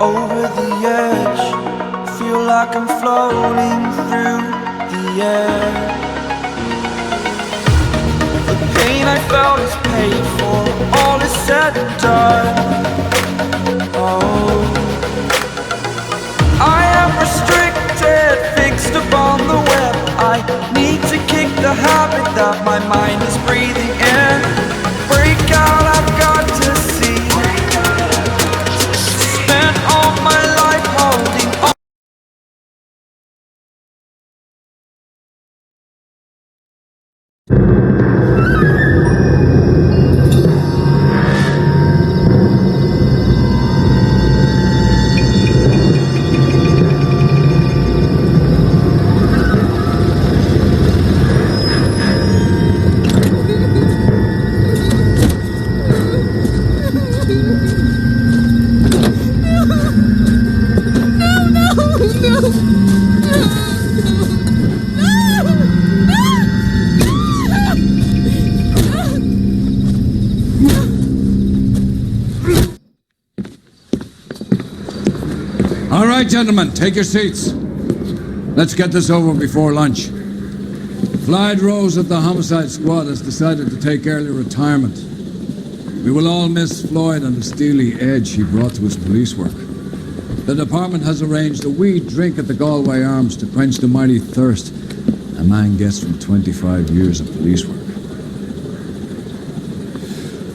Over the edge, feel like I'm floating through the air. The pain I felt is paid for, all is said and done. Oh, I am restricted, fixed upon the web. I need to kick the habit that my mind is breathing in. Break out, I've got to see. Spent all my life holding on. All right, gentlemen, take your seats. Let's get this over before lunch. Floyd Rose of the Homicide Squad has decided to take early retirement. We will all miss Floyd and the steely edge he brought to his police work. The department has arranged a wee drink at the Galway Arms to quench the mighty thirst a man gets from 25 years of police work.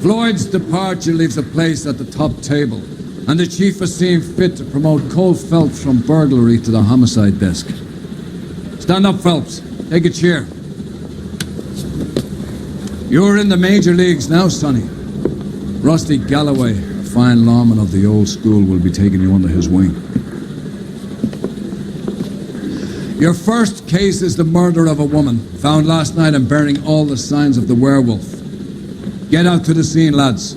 Floyd's departure leaves a place at the top table, and the chief has seen fit to promote Cole Phelps from burglary to the homicide desk. Stand up, Phelps. Take a chair. You're in the major leagues now, Sonny. Rusty Galloway, a fine lawman of the old school, will be taking you under his wing. Your first case is the murder of a woman, found last night and bearing all the signs of the werewolf. Get out to the scene, lads.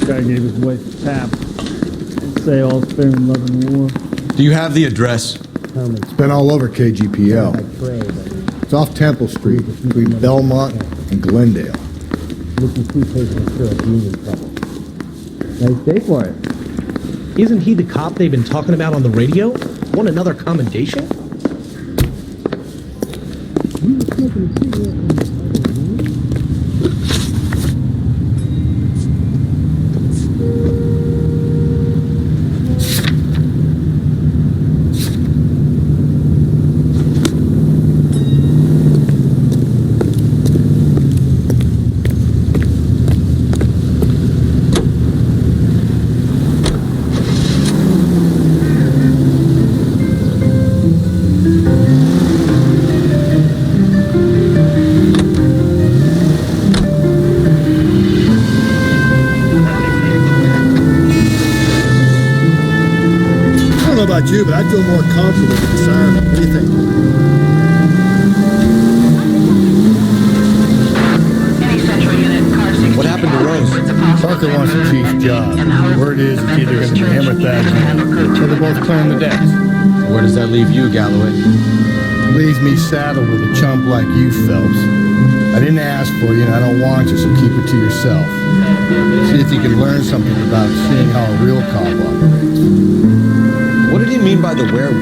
Guy gave his wife a tap. I'd say all fair in love and war. Do you have the address? It's been all over KGPL. It's off Temple Street, between Belmont and Glendale. Looking through patients for a union trouble. Nice day for it. Isn't he the cop they've been talking about on the radio? Want another commendation? You were smoking a cigarette in the other room? You, but I feel more comfortable with this arm. What do you think? What happened to Rose? Parker wants the chief's job. Word is it's either going to be him or Thad, so they're both clearing the decks. Where does that leave you, Galloway? It leaves me saddled with a chump like you, Phelps. I didn't ask for you, and I don't want you, so keep it to yourself. See if you can learn something about seeing how a real cop operates. What did he mean by the werewolf?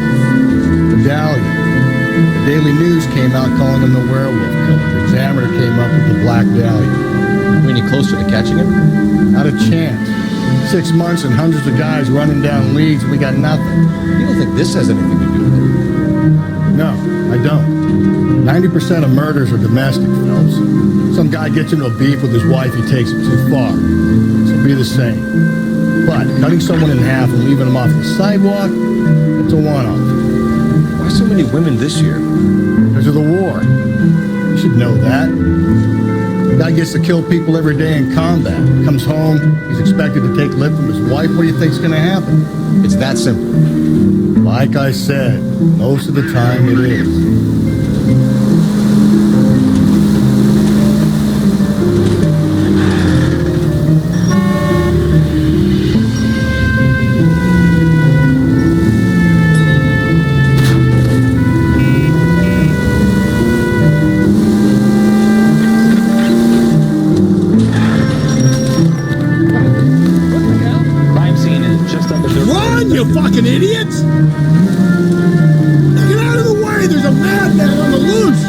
Medallion. The Daily News came out calling him the werewolf killer. The Examiner came up with the Black Dahlia. Are we any closer to catching him? Not a chance. 6 months and hundreds of guys running down leads, and we got nothing. You don't think this has anything to do with it? No, I don't. 90% of murders are domestic, Phelps. Some guy gets into a beef with his wife, he takes it too far. So be the same. But cutting someone in half and leaving them off the sidewalk, it's a one-off. Why so many women this year? Because of the war. You should know that. The guy gets to kill people every day in combat. Comes home, he's expected to take lip from his wife. What do you think's going to happen? It's that simple. Like I said, most of the time it is. fucking idiots? Now get out of the way! There's a madman on the loose!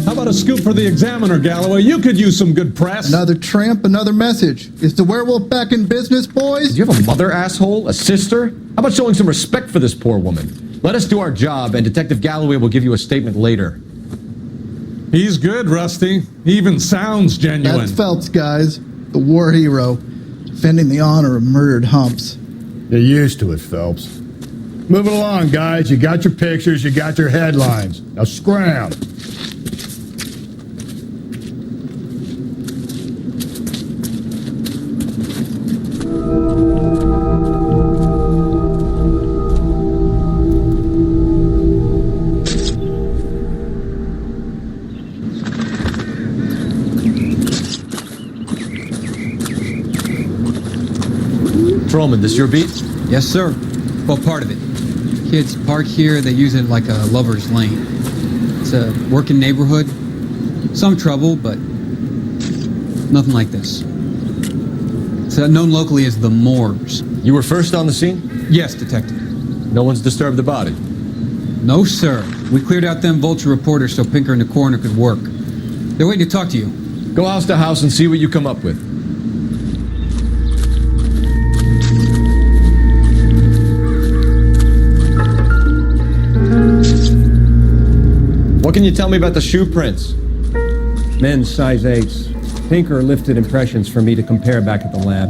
How about a scoop for the Examiner, Galloway? You could use some good press. Another tramp, another message. Is the werewolf back in business, boys? Do you have a mother, asshole? A sister? How about showing some respect for this poor woman? Let us do our job, and Detective Galloway will give you a statement later. He's good, Rusty. He even sounds genuine. That's Phelps, guys. The war hero. Defending the honor of murdered humps. You're used to it, Phelps. Moving along, guys. You got your pictures, you got your headlines. Now scram. Patrolman, this your beat? Yes, sir. Well, part of it. Kids park here, they use it like a lover's lane. It's a working neighborhood. Some trouble, but nothing like this. It's known locally as the Moors. You were first on the scene? Yes, Detective. No one's disturbed the body? No, sir. We cleared out them vulture reporters so Pinker and the coroner could work. They're waiting to talk to you. Go house to house and see what you come up with. What can you tell me about the shoe prints? Men's size 8s. Pinker lifted impressions for me to compare back at the lab.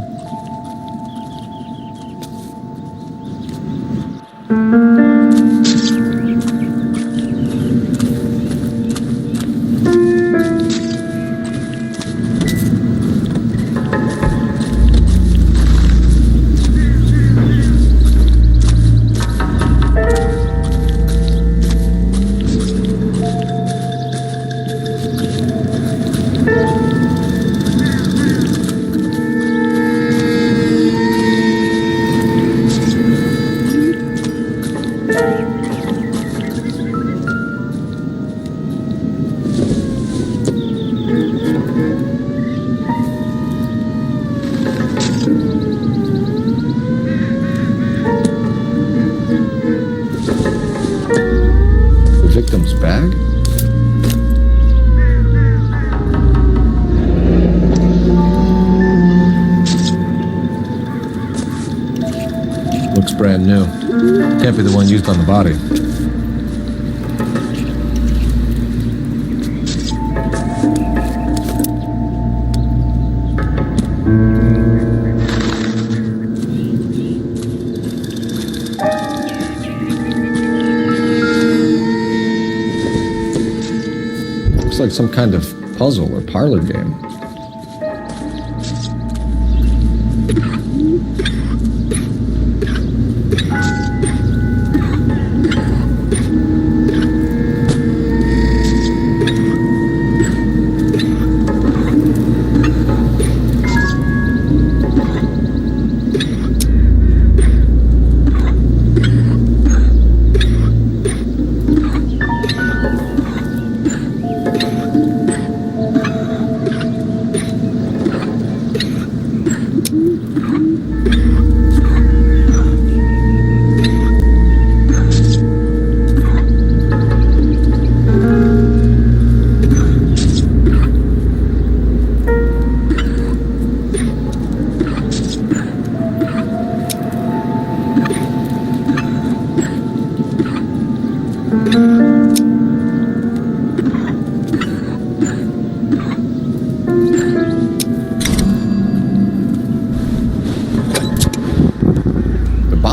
Victim's bag? Looks brand new. Can't be the one used on the body. Looks like some kind of puzzle or parlor game.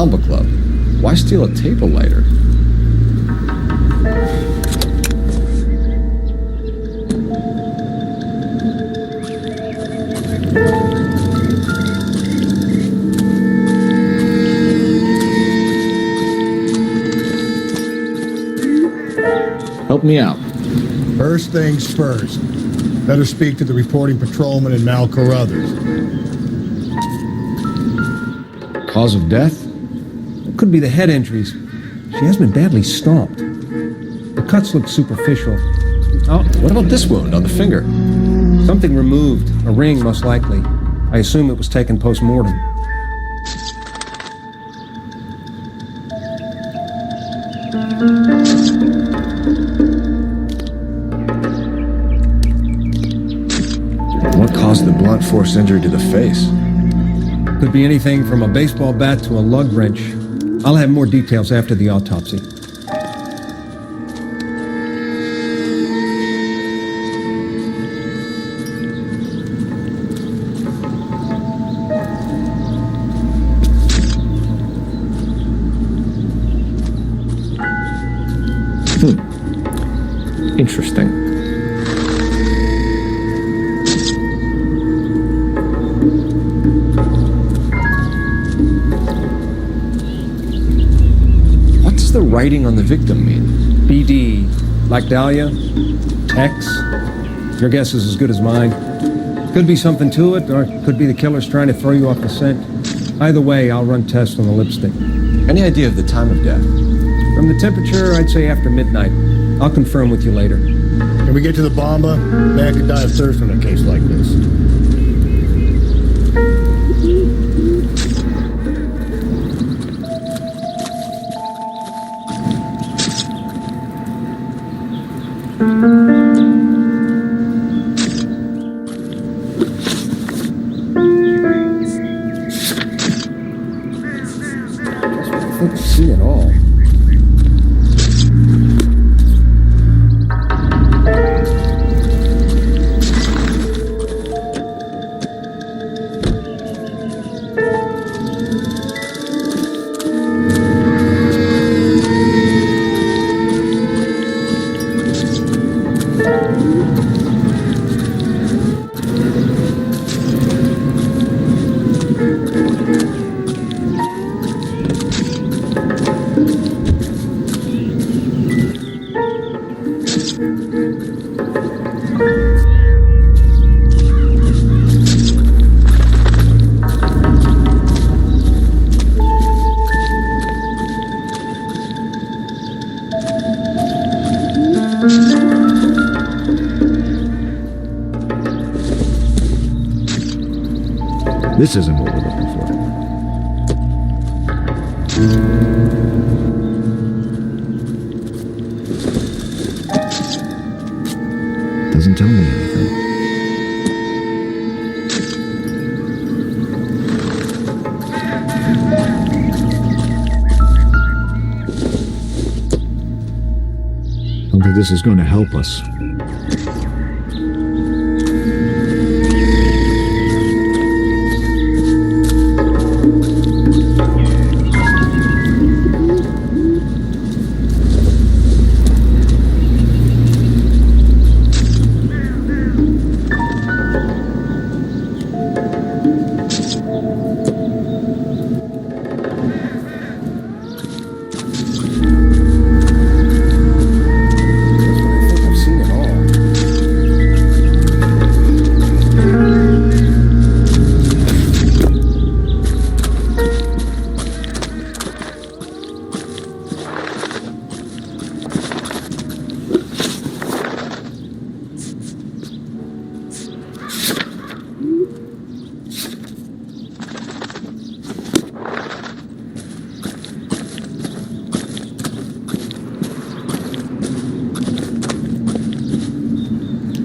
Club. Why steal a table lighter? Help me out. First things first. Better speak to the reporting patrolman and Mal Carruthers. Cause of death? It could be the head injuries. She has been badly stomped. The cuts look superficial. Oh, what about this wound on the finger? Something removed. A ring, most likely. I assume it was taken post-mortem. What caused the blunt force injury to the face? Could be anything from a baseball bat to a lug wrench. I'll have more details after the autopsy. Interesting. What does the writing on the victim mean? BD. Like Dahlia? X? Your guess is as good as mine. Could be something to it, or it could be the killer's trying to throw you off the scent. Either way, I'll run tests on the lipstick. Any idea of the time of death? From the temperature, I'd say after midnight. I'll confirm with you later. Can we get to the bomba? Man could die of thirst in a case like this. I think I see it all. This isn't what we're looking for. Doesn't tell me anything. Don't think this is going to help us.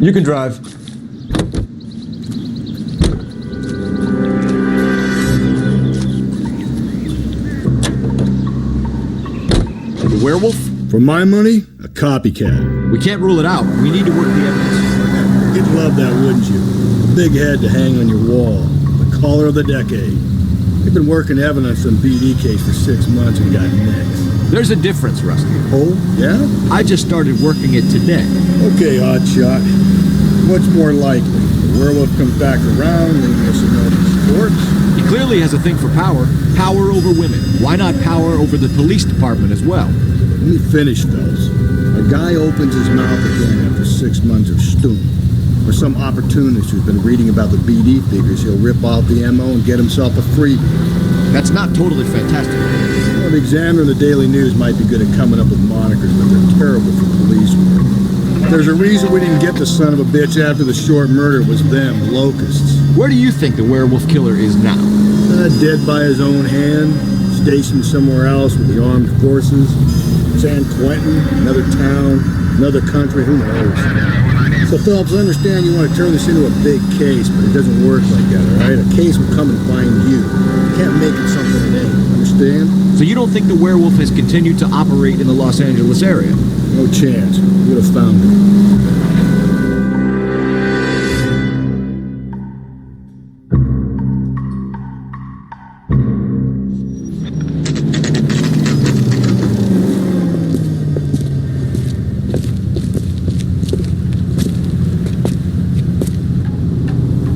You can drive. The werewolf? For my money, a copycat. We can't rule it out. We need to work the evidence. You'd love that, wouldn't you? A big head to hang on your wall. The caller of the decade. They've been working evidence on BD case for 6 months and got nicks. There's a difference, Rusty. Oh, yeah? I just started working it today. Okay, hotshot. What's more likely? The werewolf comes back around, leaving us a nobody's corpse? He clearly has a thing for power. Power over women. Why not power over the police department as well? Let me finish, fellas. A guy opens his mouth again after 6 months of stewing. Or some opportunist who's been reading about the BD figures he'll rip off the MO and get himself a freebie. That's not totally fantastic. Well, the Examiner and the Daily News might be good at coming up with monikers, but they're terrible for police work. There's a reason we didn't get the son of a bitch after the short murder. It was them, the locusts. Where do you think the werewolf killer is now? Dead by his own hand, stationed somewhere else with the armed forces. San Quentin, another town, another country, who knows? So, Phelps, I understand you want to turn this into a big case, but it doesn't work like that, all right? A case will come and find you. You can't make it something it ain't, understand? So you don't think the werewolf has continued to operate in the Los Angeles area? No chance. We would have found him.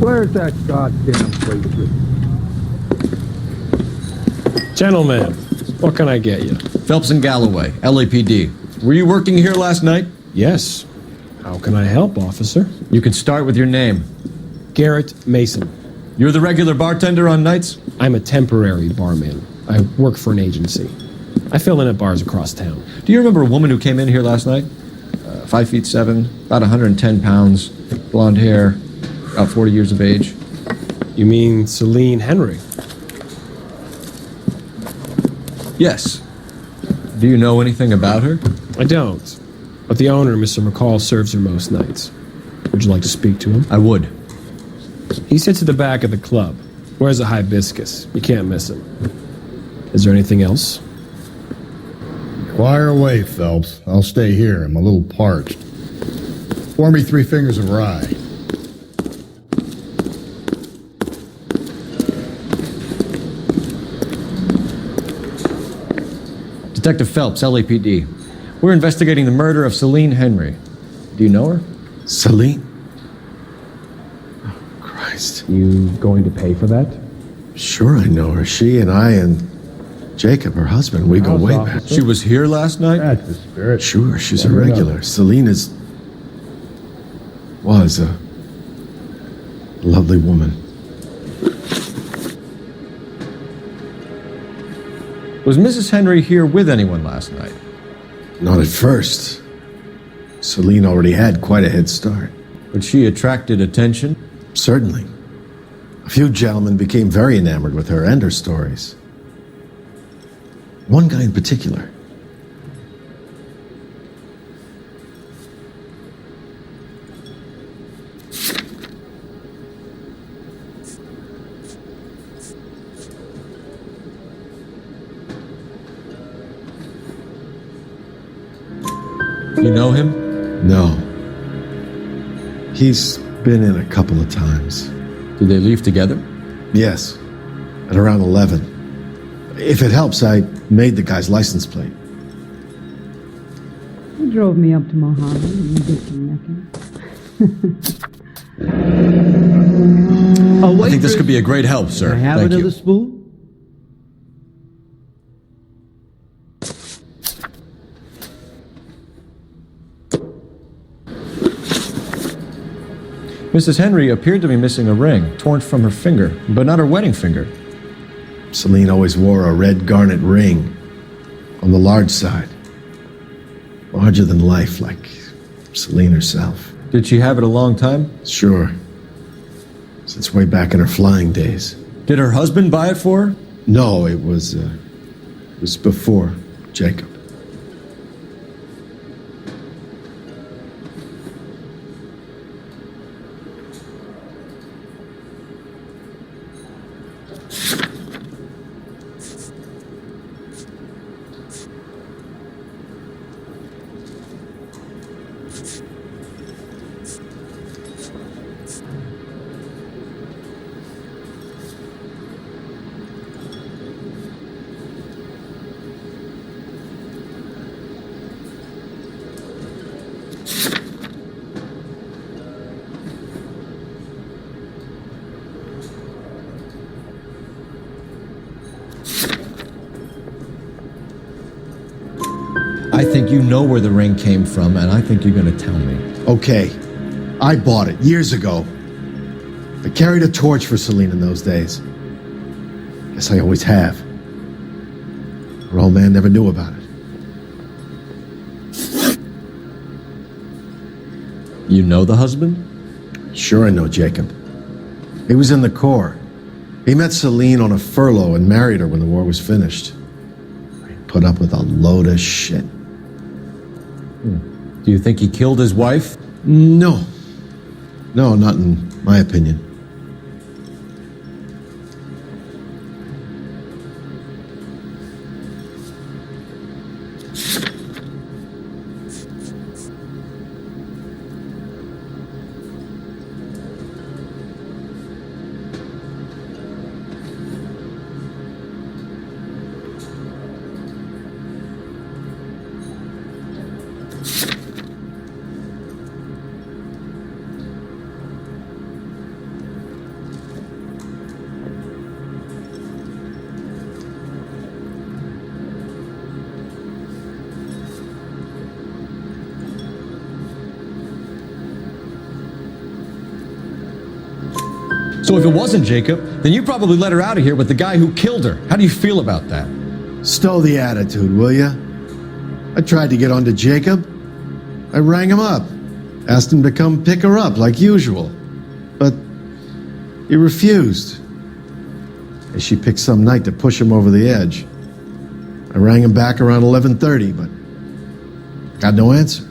Where's that goddamn place? Gentlemen, what can I get you? Phelps and Galloway, LAPD. Were you working here last night? Yes. How can I help, officer? You can start with your name. Garrett Mason. You're the regular bartender on nights? I'm a temporary barman. I work for an agency. I fill in at bars across town. Do you remember a woman who came in here last night? 5'7", about 110 pounds, blonde hair, about 40 years of age. You mean Celine Henry? Yes. Do you know anything about her? I don't. But the owner, Mr. McCall, serves her most nights. Would you like to speak to him? I would. He sits at the back of the club. Wears a hibiscus. You can't miss him. Is there anything else? Fire away, Phelps. I'll stay here. I'm a little parched. Pour me 3 fingers of rye. Detective Phelps, LAPD. We're investigating the murder of Celine Henry. Do you know her? Celine? Oh, Christ. You going to pay for that? Sure I know her. She and I and Jacob, her husband, we go way back. She was here last night? That's the spirit. Sure, she's a regular. Celine was a lovely woman. Was Mrs. Henry here with anyone last night? Not at first. Celine already had quite a head start. But she attracted attention? Certainly. A few gentlemen became very enamored with her and her stories. One guy in particular. You know him? No. He's been in a couple of times. Did they leave together? Yes. At around 11. If it helps, I made the guy's license plate. He drove me up to Mojave and we did some necking. I think this could be a great help, sir. Can I have Thank another you. spoon? Mrs. Henry appeared to be missing a ring, torn from her finger, but not her wedding finger. Celine always wore a red garnet ring on the large side. Larger than life, like Celine herself. Did she have it a long time? Sure. Since way back in her flying days. Did her husband buy it for her? No, it was before Jacob. I think you know where the ring came from, and I think you're going to tell me. Okay. I bought it years ago. I carried a torch for Celine in those days. Guess I always have. Her old man never knew about it. You know the husband? Sure I know Jacob. He was in the Corps. He met Celine on a furlough and married her when the war was finished. He put up with a load of shit. Do you think he killed his wife? No. No, not in my opinion. So if it wasn't Jacob, then you probably let her out of here with the guy who killed her. How do you feel about that? Stow the attitude, will ya? I tried to get onto Jacob. I rang him up. Asked him to come pick her up like usual. But he refused. She picked some night to push him over the edge. I rang him back around 11:30, but got no answer.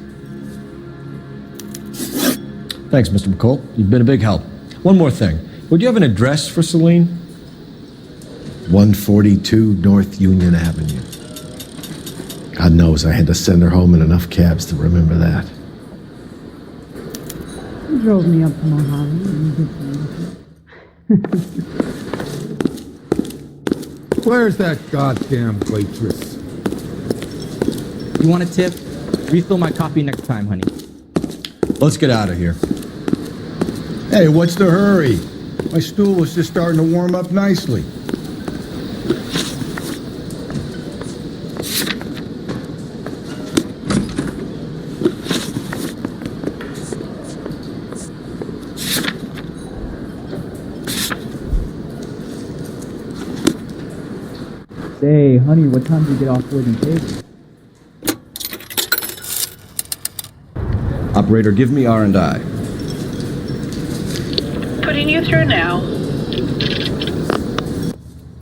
Thanks, Mr. McCall. You've been a big help. One more thing. Would you have an address for Celine? 142 North Union Avenue. God knows I had to send her home in enough cabs to remember that. You drove me up to Mojave and you did something. Where's that goddamn waitress? You want a tip? Refill my coffee next time, honey. Let's get out of here. Hey, what's the hurry? My stool was just starting to warm up nicely. Say, honey, what time do you get off waiting tables? Operator, give me R&I. Putting you through now.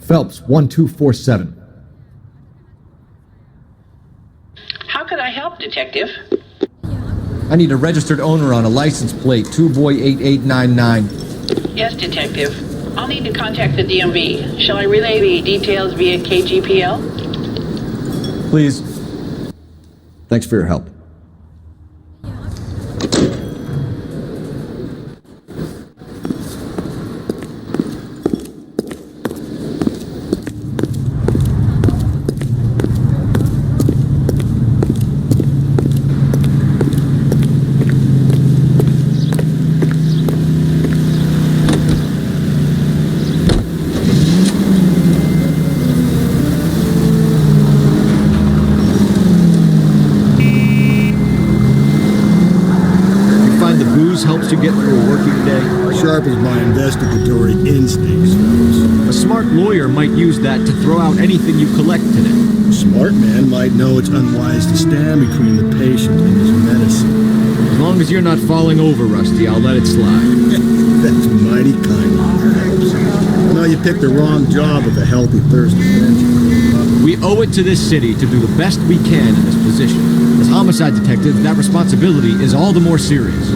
Phelps, 1247. How could I help, Detective? I need a registered owner on a license plate, 2boy8899. Yes, Detective. I'll need to contact the DMV. Shall I relay the details via KGPL? Please. Thanks for your help. Helps you get through a working day. Sharpens my investigatory instincts, fellas. A smart lawyer might use that to throw out anything you collect today. A smart man might know it's unwise to stand between the patient and his medicine. As long as you're not falling over, Rusty, I'll let it slide. That's mighty kind of you, Phelps. No, you picked the wrong job with a healthy thirst for vengeance. We owe it to this city to do the best we can in this position. As homicide detectives, that responsibility is all the more serious.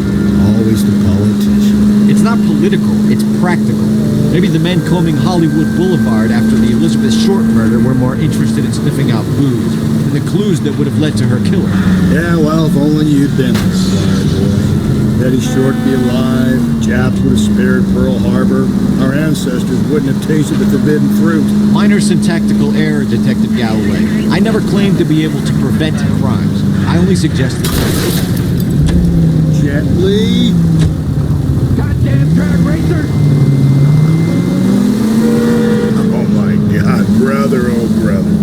Always the politician. It's not political, it's practical. Maybe the men combing Hollywood Boulevard after the Elizabeth Short murder were more interested in sniffing out booze than the clues that would have led to her killing. Yeah, well, if only you'd been the slaughter boy. Eddie Short be alive, Japs would have spared Pearl Harbor, our ancestors wouldn't have tasted the forbidden fruit. Minor syntactical error, Detective Galloway. I never claimed to be able to prevent crimes. I only suggested. Gently. Goddamn drag racer! Oh my God, brother, oh brother.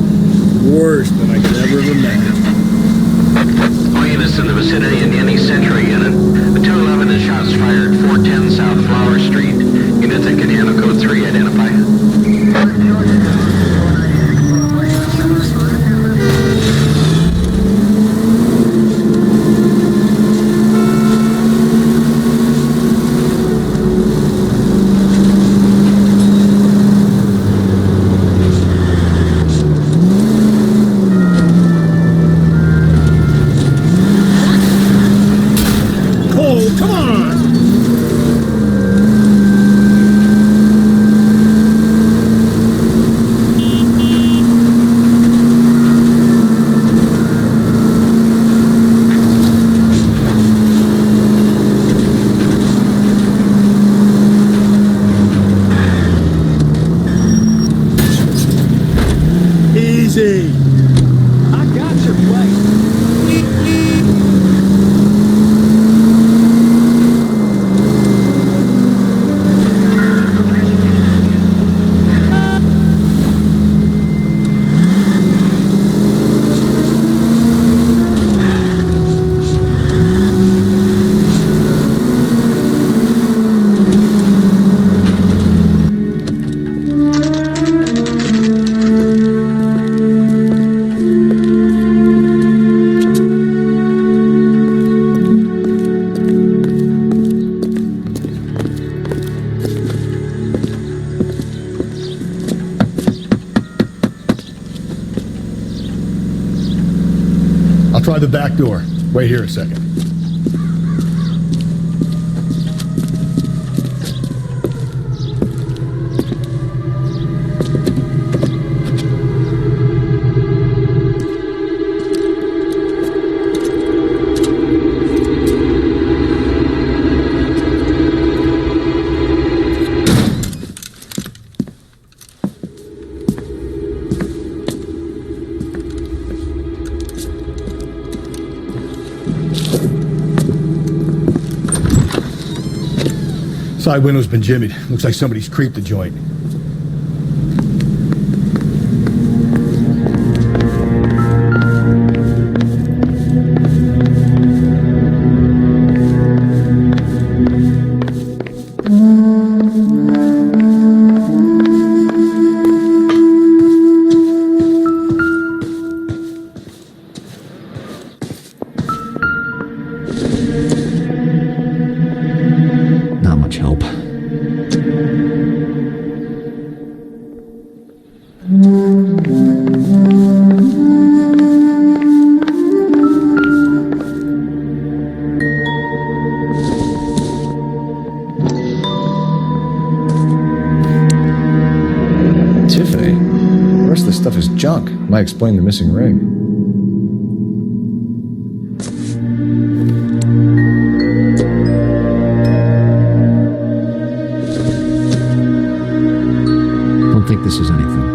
Worse than I could ever have imagined. All units in the vicinity in any Century unit. The 211 is shots fired, 410 South Flower Street. Units in Canano Code 3, identify. I'll try the back door. Wait here a second. Side window's been jimmied. Looks like somebody's creeped the joint. Not much help. Tiffany? The rest of this stuff is junk. Might explain the missing ring. Don't think this is anything.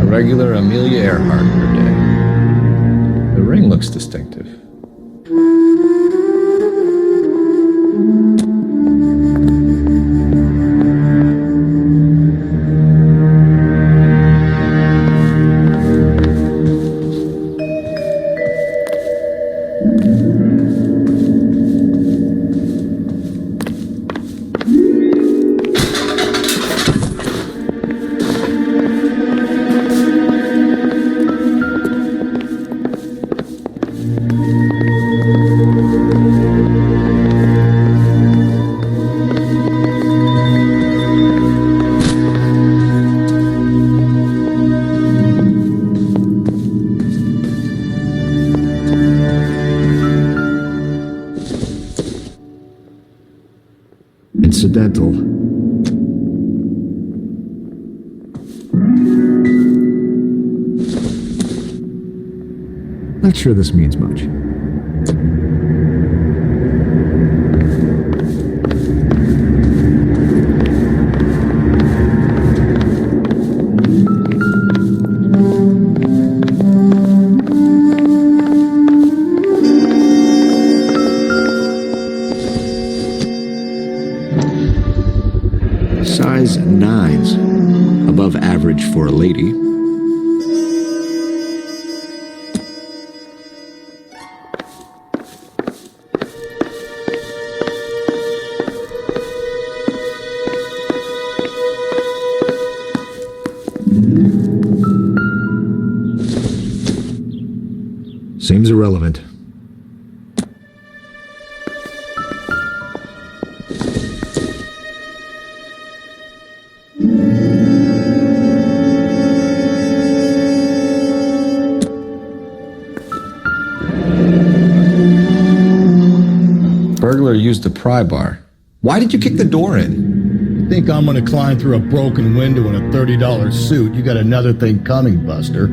A regular Amelia Earhart per day. The ring looks distinctive. Incidental. Not sure this means much. Size 9s, above average for a lady. Seems irrelevant. Burglar used a pry bar. Why did you kick the door in? Think I'm gonna climb through a broken window in a $30 suit? You got another thing coming, Buster.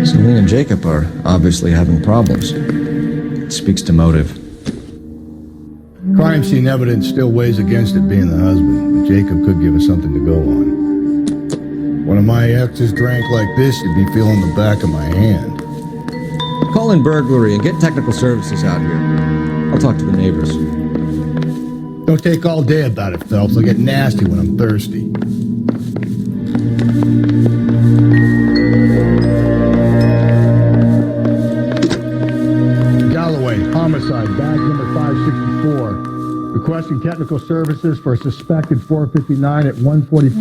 Celine and Jacob are obviously having problems. It speaks to motive. Crime scene evidence still weighs against it being the husband, but Jacob could give us something to go on. One of my exes drank like this, you'd be feeling the back of my hand. Call in burglary and get technical services out here. I'll talk to the neighbors. Don't take all day about it, Phelps. I'll get nasty when I'm thirsty. Galloway, homicide, badge number 564. Requesting technical services for a suspected 459 at 142